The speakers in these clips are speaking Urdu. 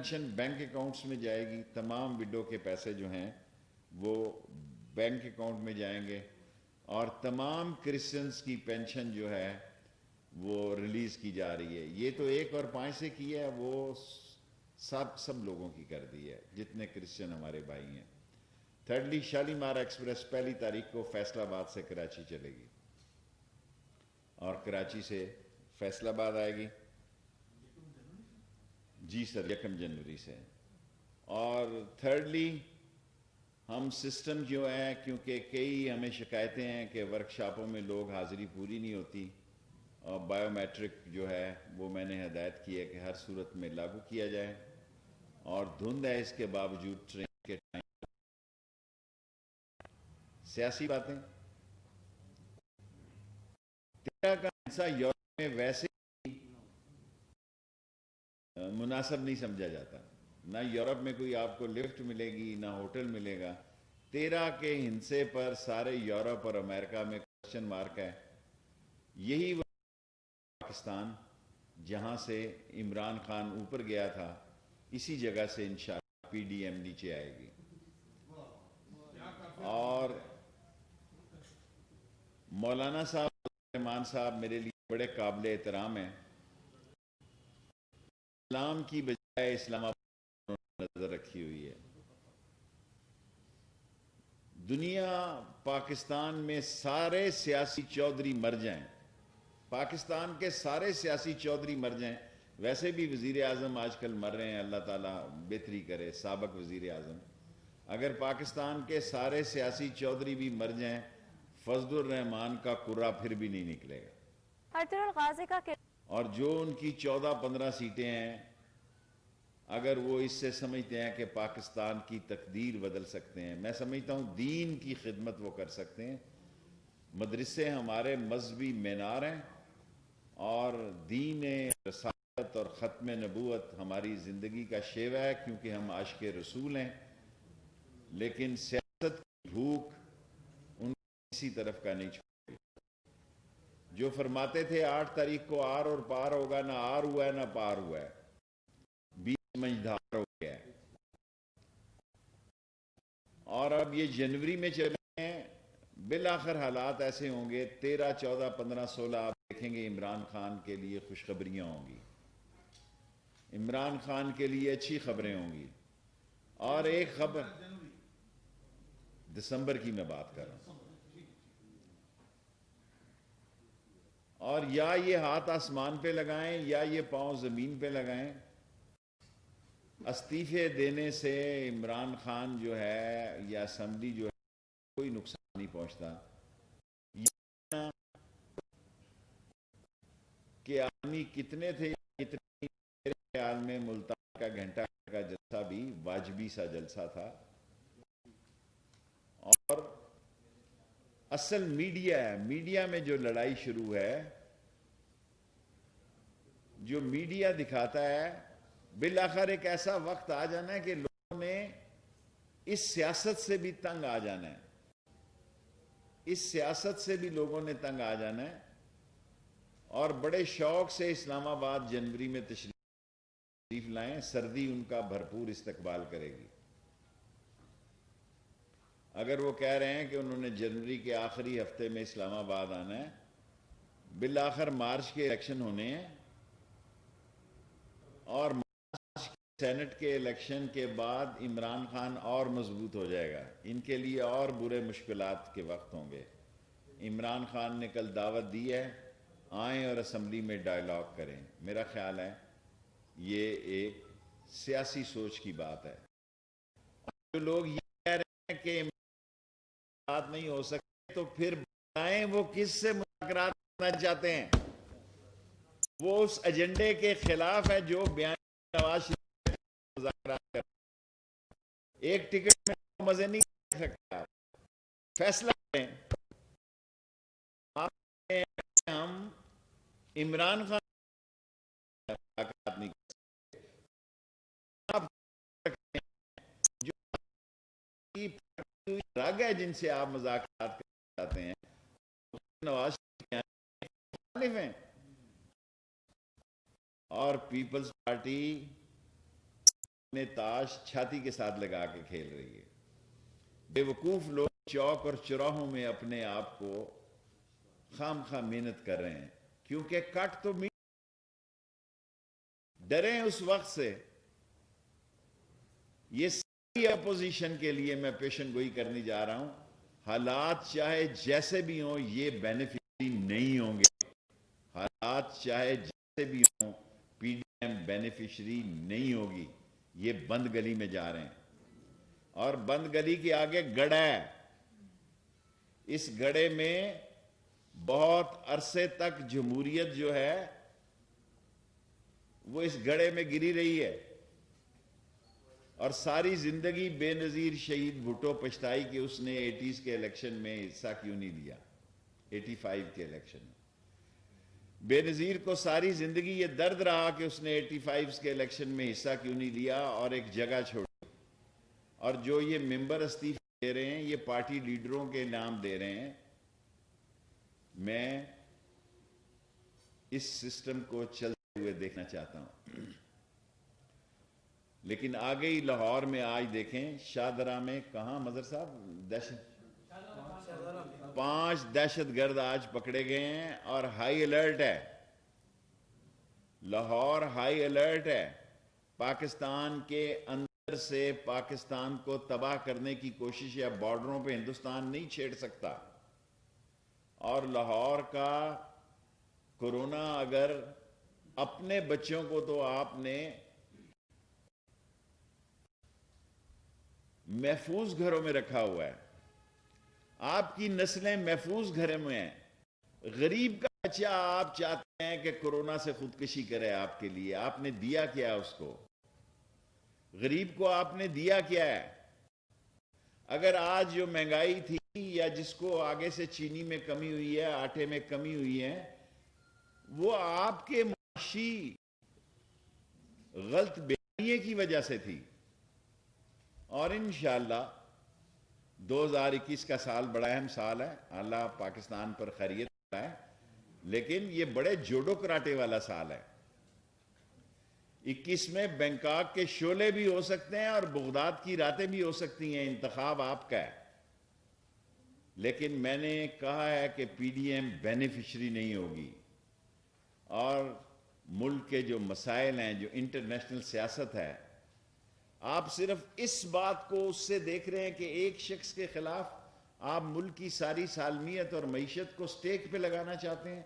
پینشن بینک اکاؤنٹس میں جائے گی، تمام وڈو کے پیسے جو ہیں وہ بینک اکاؤنٹ میں جائیں گے، اور تمام کرسچنز کی پینشن جو ہے وہ ریلیز کی جا رہی ہے. یہ تو 1 اور 5 سے کی ہے، وہ سب لوگوں کی کر دی ہے جتنے کرسچن ہمارے بھائی ہیں. تھرڈلی، شالیمار ایکسپریس 1 تاریخ کو فیصل آباد سے کراچی چلے گی اور کراچی سے فیصل آباد آئے گی. جی سر، 1 جنوری سے. اور تھرڈلی، ہم سسٹم جو ہے، کیونکہ کئی ہمیں شکایتیں ہیں کہ ورکشاپوں میں لوگ حاضری پوری نہیں ہوتی، اور بائیو میٹرک جو ہے وہ میں نے ہدایت کی ہے کہ ہر صورت میں لاگو کیا جائے. اور دھند ہے، اس کے باوجود ٹرین کے ٹائم سیاسی باتیں. 13 کا حصہ یورپ میں ویسے مناسب نہیں سمجھا جاتا. نہ یورپ میں کوئی آپ کو لفٹ ملے گی، نہ ہوٹل ملے گا. 13 کے ہندسے پر سارے یورپ اور امریکہ میں کوشچن مارک ہے. یہی وہ پاکستان جہاں سے عمران خان اوپر گیا تھا، اسی جگہ سے انشاءاللہ پی ڈی ایم نیچے آئے گی. اور مولانا صاحب رحمان صاحب میرے لیے بڑے قابل احترام ہیں. اسلام کی بجائے اسلام آباد نظر رکھی ہوئی ہے. دنیا پاکستان میں سارے سیاسی چودھری مر جائیں، پاکستان کے سارے سیاسی چودھری مر جائیں. ویسے بھی وزیر اعظم آج کل مر رہے ہیں، اللہ تعالیٰ بہتری کرے. سابق وزیر اعظم، اگر پاکستان کے سارے سیاسی چودھری بھی مر جائیں، فضل الرحمان کا کرہ پھر بھی نہیں نکلے گا. الغازی کا اور جو ان کی 14-15 سیٹیں ہیں، اگر وہ اس سے سمجھتے ہیں کہ پاکستان کی تقدیر بدل سکتے ہیں، میں سمجھتا ہوں دین کی خدمت وہ کر سکتے ہیں. مدرسے ہمارے مذہبی مینار ہیں، اور دین رسالت اور ختم نبوت ہماری زندگی کا شیوا ہے، کیونکہ ہم عاشق رسول ہیں. لیکن سیاست کی بھوک ان کسی طرف کا نہیں چھوڑی. جو فرماتے تھے 8 تاریخ کو آر اور پار ہوگا، نہ آر ہوا ہے نہ پار ہوا ہے، بیچ منجھدار ہو گیا ہے. اور اب یہ جنوری میں چلے ہیں، بالآخر حالات ایسے ہوں گے. 13، 14، 15، 16 آپ دیکھیں گے عمران خان کے لیے خوشخبریاں ہوں گی، عمران خان کے لیے اچھی خبریں ہوں گی. اور ایک خبر دسمبر کی میں بات کر رہا ہوں. اور یا یہ ہاتھ آسمان پہ لگائیں یا یہ پاؤں زمین پہ لگائیں. استعفے دینے سے عمران خان جو ہے یا اسمبلی جو ہے کوئی نقصان نہیں پہنچتا. کہ آدمی کتنے تھے، کتنے، میرے خیال میں ملتان کا گھنٹہ کا جلسہ بھی واجبی سا جلسہ تھا. اور اصل میڈیا ہے، میڈیا میں جو لڑائی شروع ہے، جو میڈیا دکھاتا ہے، بالآخر ایک ایسا وقت آ جانا ہے کہ لوگوں نے اس سیاست سے بھی تنگ آ جانا ہے. اس سیاست سے بھی لوگوں نے تنگ آ جانا ہے، اور بڑے شوق سے اسلام آباد جنوری میں تشریف لائیں. سردی ان کا بھرپور استقبال کرے گی. اگر وہ کہہ رہے ہیں کہ انہوں نے جنوری کے آخری ہفتے میں اسلام آباد آنا ہے، بالآخر مارچ کے الیکشن ہونے ہیں، اور مارچ سینٹ کے الیکشن کے بعد عمران خان اور مضبوط ہو جائے گا. ان کے لیے اور برے مشکلات کے وقت ہوں گے. عمران خان نے کل دعوت دی ہے، آئیں اور اسمبلی میں ڈائیلاگ کریں. میرا خیال ہے یہ ایک سیاسی سوچ کی بات ہے. جو لوگ یہ کہہ رہے ہیں کہ بات نہیں ہو سکتے، تو پھر بتائیں وہ کس سے مذاکرات کرنا چاہتے ہیں. وہ اس ایجنڈے کے خلاف ہے جو بیان نواز شریف مذاکرات کر. ایک ٹکٹ میں مزے نہیں کر سکتا. فیصلہ کریں. ہم عمران خان مذاکرات نہیں کر سکتے. آپ جو رگ ہے جن سے آپ مذاکرات کرنا چاہتے ہیں، نواز شریف مخالف ہیں. اور پیپلز پارٹی اپنے تاش چھاتی کے ساتھ لگا کے کھیل رہی ہے. بیوقوف لوگ چوک اور چوراہوں میں اپنے آپ کو خام خواہ محنت کر رہے ہیں, کیونکہ کٹ تو ڈریں اس وقت سے. یہ ساری اپوزیشن کے لیے میں پیشن گوئی کرنے جا رہا ہوں, حالات چاہے جیسے بھی ہوں یہ بینیفیشری نہیں ہوں گے. حالات چاہے جیسے بھی ہوں پی ڈی ایم بینیفیشری نہیں ہوگی. یہ بند گلی میں جا رہے ہیں, اور بند گلی کے آگے گڑھا ہے. اس گڑھے میں بہت عرصے تک جمہوریت جو ہے وہ اس گڑھے میں گری رہی ہے, اور ساری زندگی بے نظیر شہید بھٹو پچھتائی کہ اس نے 80s کے الیکشن میں حصہ کیوں نہیں لیا. 85 کے الیکشن میں بے نظیر کو ساری زندگی یہ درد رہا کہ اس نے 85 کے الیکشن میں حصہ کیوں نہیں لیا اور ایک جگہ چھوڑی. اور جو یہ ممبر استعفے دے رہے ہیں یہ پارٹی لیڈروں کے نام دے رہے ہیں. میں اس سسٹم کو چلتے ہوئے دیکھنا چاہتا ہوں. لیکن آگے ہی لاہور میں آج دیکھیں شاہدرہ میں کہاں مظہر صاحب 5 دہشت گرد آج پکڑے گئے ہیں, اور ہائی الرٹ ہے. لاہور ہائی الرٹ ہے. پاکستان کے اندر سے پاکستان کو تباہ کرنے کی کوشش ہے. بارڈروں پہ ہندوستان نہیں چھیڑ سکتا. اور لاہور کا کورونا اگر اپنے بچوں کو تو آپ نے محفوظ گھروں میں رکھا ہوا ہے, آپ کی نسلیں محفوظ گھروں میں ہیں. غریب کا بچہ آپ چاہتے ہیں کہ کورونا سے خودکشی کرے. آپ کے لیے آپ نے دیا کیا اس کو؟ غریب کو آپ نے دیا کیا ہے؟ اگر آج جو مہنگائی تھی یا جس کو آگے سے چینی میں کمی ہوئی ہے, آٹے میں کمی ہوئی ہے, وہ آپ کے معاشی غلط بیانیے کی وجہ سے تھی. اور انشاءاللہ 2021 کا سال بڑا اہم سال ہے. اللہ پاکستان پر خیریت ہے, لیکن یہ بڑے جوڑو کراٹے والا سال ہے. 21 میں بینکاک کے شعلے بھی ہو سکتے ہیں اور بغداد کی راتیں بھی ہو سکتی ہیں. انتخاب آپ کا ہے. لیکن میں نے کہا ہے کہ پی ڈی ایم بینیفیشری نہیں ہوگی. اور ملک کے جو مسائل ہیں, جو انٹرنیشنل سیاست ہے, آپ صرف اس بات کو اس سے دیکھ رہے ہیں کہ ایک شخص کے خلاف آپ ملک کی ساری سالمیت اور معیشت کو سٹیک پہ لگانا چاہتے ہیں.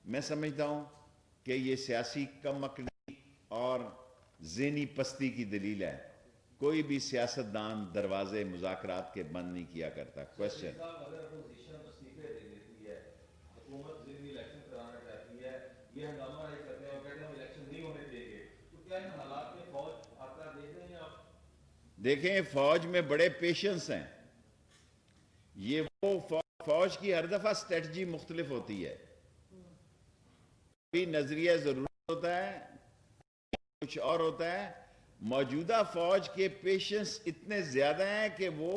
میں سمجھتا ہوں کہ یہ سیاسی کم عقلی اور ذہنی پستی کی دلیل ہے. کوئی بھی سیاستدان دروازے مذاکرات کے بند نہیں کیا کرتا. کوشچن دیکھیں, فوج میں بڑے پیشنس ہیں. یہ وہ فوج کی ہر دفعہ سٹریٹجی مختلف ہوتی ہے. کبھی نظریہ ضرورت ہوتا ہے, کچھ اور ہوتا ہے. موجودہ فوج کے پیشنس اتنے زیادہ ہیں کہ وہ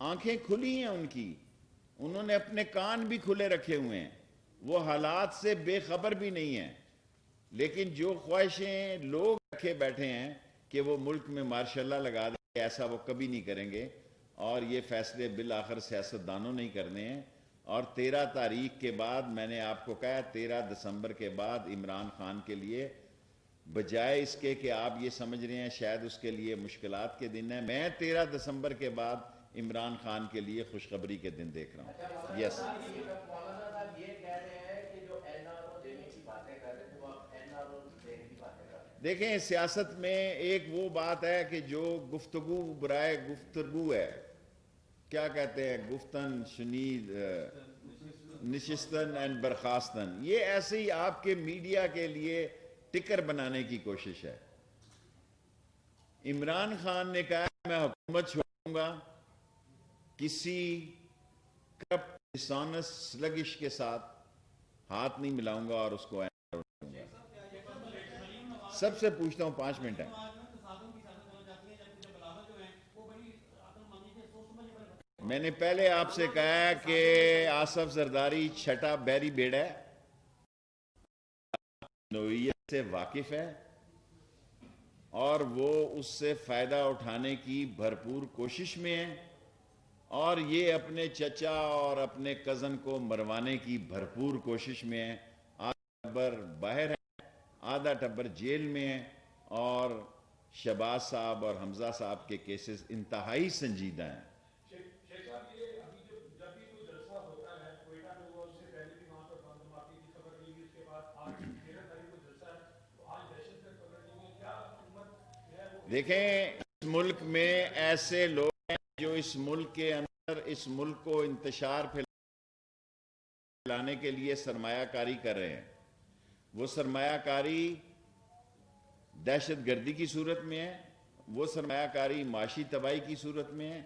آنکھیں کھلی ہیں ان کی, انہوں نے اپنے کان بھی کھلے رکھے ہوئے ہیں, وہ حالات سے بے خبر بھی نہیں ہیں. لیکن جو خواہشیں لوگ رکھے بیٹھے ہیں کہ وہ ملک میں مارشاء اللہ لگا دیں, ایسا وہ کبھی نہیں کریں گے. اور یہ فیصلے بالآخر سیاستدانوں نہیں کرنے ہیں. اور 13 تاریخ کے بعد میں نے آپ کو کہا 13 دسمبر کے بعد عمران خان کے لیے, بجائے اس کے کہ آپ یہ سمجھ رہے ہیں شاید اس کے لیے مشکلات کے دن ہیں, میں 13 دسمبر کے بعد عمران خان کے لیے خوشخبری کے دن دیکھ رہا ہوں. یس دیکھیں, سیاست میں ایک وہ بات ہے کہ جو گفتگو برائے گفتگو ہے, کیا کہتے ہیں, گفتن شنید نشستن اینڈ برخاستن, یہ ایسے ہی آپ کے میڈیا کے لیے ٹکر بنانے کی کوشش ہے. عمران خان نے کہا میں حکومت چھوڑوں گا, کسی کرپٹ ڈسانس سلگش کے ساتھ ہاتھ نہیں ملاؤں گا اور اس کو سب سے پوچھتا ہوں 5 منٹ ہے. میں نے پہلے آپ سے کہا کہ آصف زرداری چھٹا بیری بیڑا ہے, نوعیت سے واقف ہے اور وہ اس سے فائدہ اٹھانے کی بھرپور کوشش میں ہیں، اور یہ اپنے چچا اور اپنے کزن کو مروانے کی بھرپور کوشش میں ہیں۔ آدھا ٹبر باہر ہے، آدھا ٹبر جیل میں ہے، اور شہباز صاحب اور حمزہ صاحب کے کیسز انتہائی سنجیدہ ہیں۔ دیکھیں، اس ملک میں ایسے لوگ ہیں جو اس ملک کے اندر اس ملک کو انتشار پھیلانے کے لیے سرمایہ کاری کر رہے ہیں۔ وہ سرمایہ کاری دہشت گردی کی صورت میں ہے، وہ سرمایہ کاری معاشی تباہی کی صورت میں ہے،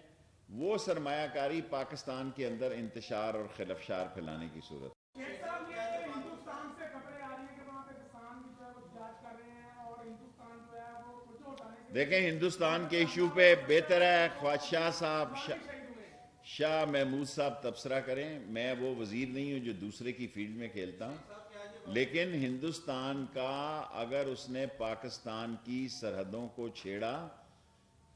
وہ سرمایہ کاری پاکستان کے اندر انتشار اور خلفشار پھیلانے کی صورت ہے۔ دیکھیں، ہندوستان کے ایشو پہ بہتر ہے خواجہ صاحب شاہ محمود صاحب تبصرہ کریں، میں وہ وزیر نہیں ہوں جو دوسرے کی فیلڈ میں کھیلتا ہوں، لیکن ہندوستان کا اگر اس نے پاکستان کی سرحدوں کو چھیڑا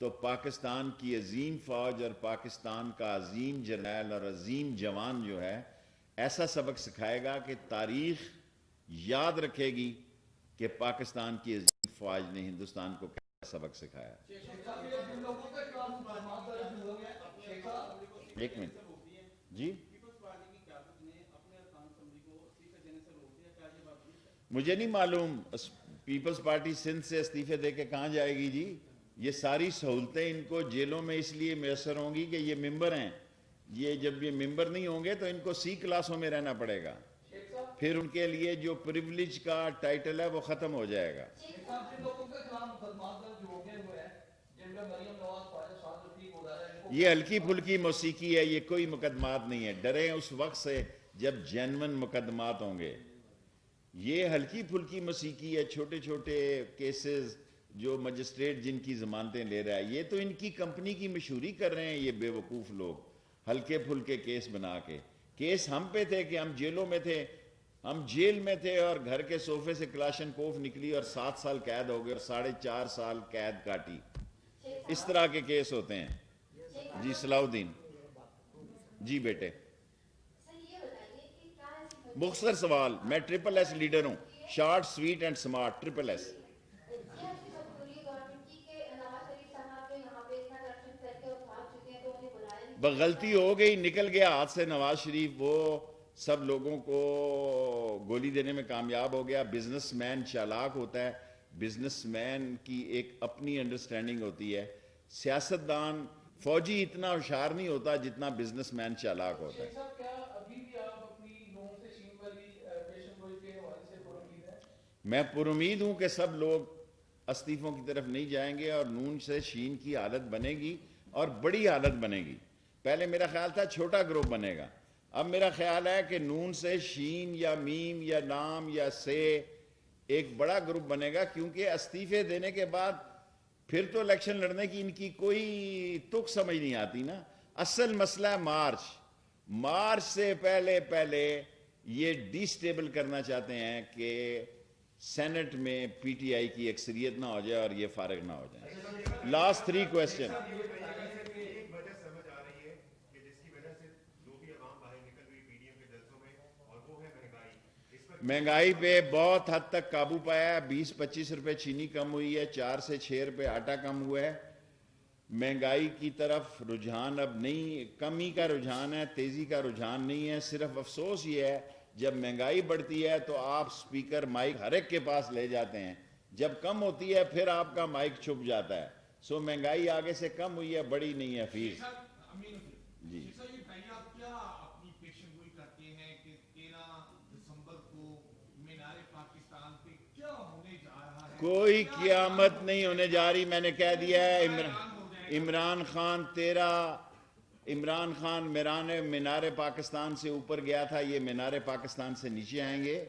تو پاکستان کی عظیم فوج اور پاکستان کا عظیم جرنیل اور عظیم جوان جو ہے ایسا سبق سکھائے گا کہ تاریخ یاد رکھے گی کہ پاکستان کی عظیم فوج نے ہندوستان کو کیا سبق سکھایا۔ ایک منٹ جی، مجھے نہیں معلوم پیپلز پارٹی سندھ سے استعفے دے کے کہاں جائے گی جی۔ یہ ساری سہولتیں ان کو جیلوں میں اس لیے میسر ہوں گی کہ یہ ممبر ہیں، یہ جب یہ ممبر نہیں ہوں گے تو ان کو سی کلاسوں میں رہنا پڑے گا، پھر ان کے لیے جو پریولیج کا ٹائٹل ہے وہ ختم ہو جائے گا۔ یہ ہلکی پھلکی موسیقی ہے، یہ کوئی مقدمات نہیں ہے، ڈریں اس وقت سے جب جینون مقدمات ہوں گے۔ یہ ہلکی پھلکی موسیقی ہے، چھوٹے چھوٹے کیسز جو مجسٹریٹ جن کی ضمانتیں لے رہا ہے، یہ تو ان کی کمپنی کی مشہوری کر رہے ہیں یہ بے وقوف لوگ، ہلکے پھلکے کیس بنا کے۔ کیس ہم پہ تھے کہ ہم جیلوں میں تھے، ہم جیل میں تھے اور گھر کے صوفے سے کلاشن کوف نکلی اور 7 سال قید ہو گئے اور 4.5 سال قید کاٹی۔ اس طرح کے کیس ہوتے ہیں۔ جی صلاح الدین جی بیٹے، مختصر سوال، میں ٹرپل ایس لیڈر ہوں، short sweet and smart, triple S. غلطی ہو گئی، نکل گیا ہاتھ سے نواز شریف، وہ سب لوگوں کو گولی دینے میں کامیاب ہو گیا۔ بزنس مین چالاک ہوتا ہے، بزنس مین کی ایک اپنی انڈرسٹینڈنگ ہوتی ہے، سیاستدان فوجی اتنا ہوشیار نہیں ہوتا جتنا بزنس مین چالاک ہوتا ہے۔ میں پر امید ہوں کہ سب لوگ استعفوں کی طرف نہیں جائیں گے اور نون سے شین کی حالت بنے گی اور بڑی حالت بنے گی۔ پہلے میرا خیال تھا چھوٹا گروپ بنے گا، اب میرا خیال ہے کہ نون سے شین یا میم یا نام یا سے ایک بڑا گروپ بنے گا، کیونکہ استعفے دینے کے بعد پھر تو الیکشن لڑنے کی ان کی کوئی تک سمجھ نہیں آتی نا۔ اصل مسئلہ ہے مارچ سے پہلے یہ ڈی سٹیبل کرنا چاہتے ہیں کہ سینٹ میں پی ٹی آئی کی اکثریت نہ ہو جائے اور یہ فارغ نہ ہو جائے۔ Last 3 question. مہنگائی پہ بہت حد تک قابو پایا ہے، 20-25 روپے چینی کم ہوئی ہے، 4 سے 6 روپے آٹا کم ہوا ہے۔ مہنگائی کی طرف رجحان اب نہیں، کمی کا رجحان ہے، تیزی کا رجحان نہیں ہے۔ صرف افسوس یہ ہے جب مہنگائی بڑھتی ہے تو آپ سپیکر مائک ہر ایک کے پاس لے جاتے ہیں، جب کم ہوتی ہے پھر آپ کا مائک چھپ جاتا ہے۔ سو مہنگائی آگے سے کم ہوئی ہے، بڑی نہیں ہے فیس۔ جی کوئی قیامت نہیں ہونے جا رہی، میں نے کہہ دیا ہے۔ عمران خان مینار پاکستان سے اوپر گیا تھا، یہ مینار پاکستان سے نیچے آئیں گے،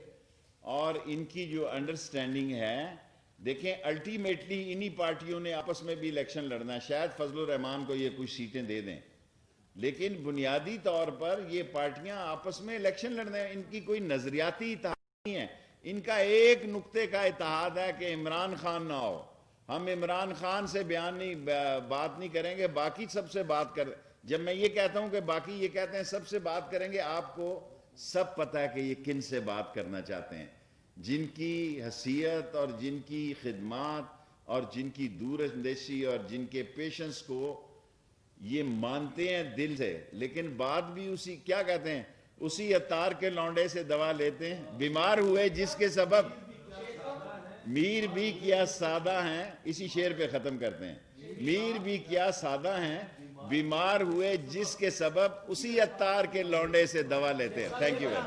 اور ان کی جو انڈرسٹینڈنگ ہے، دیکھیں الٹیمیٹلی انہی پارٹیوں نے آپس میں بھی الیکشن لڑنا ہے، شاید فضل الرحمان کو یہ کچھ سیٹیں دے دیں، لیکن بنیادی طور پر یہ پارٹیاں آپس میں الیکشن لڑنا ہے، ان کی کوئی نظریاتی اتحاد نہیں ہے۔ ان کا ایک نقطے کا اتحاد ہے کہ عمران خان نہ ہو، ہم عمران خان سے بات نہیں کریں گے، باقی سب سے بات کر. جب میں یہ کہتا ہوں کہ باقی یہ کہتے ہیں سب سے بات کریں گے، آپ کو سب پتہ ہے کہ یہ کن سے بات کرنا چاہتے ہیں، جن کی حیثیت اور جن کی خدمات اور جن کی دور اندیشی اور جن کے پیشنس کو یہ مانتے ہیں دل سے، لیکن بات بھی اسی کیا کہتے ہیں، اسی عطار کے لونڈے سے دوا لیتے ہیں. بیمار ہوئے جس کے سبب میر بھی کیا سادہ ہیں، اسی شعر پہ ختم کرتے ہیں. میر بھی کیا سادہ ہیں، بیمار ہوئے جس کے سبب اسی عطار کے لونڈے سے دوا لیتے ہیں. Thank you very much.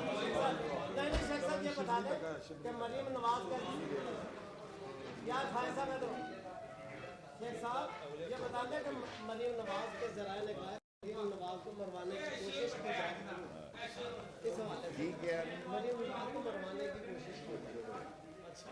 Maryam Nawaz کا کیا خواہشہ میں تو شیخ صاحب یہ بتا دیں کہ مریم نواز کے ذرائع نکلائے مریم نواز کو مروانے کی کوشش کی جائے اس حوالے سے ٹھیک ہے. مریم نواز کو مروانے کی کوشش کی جائے. اچھا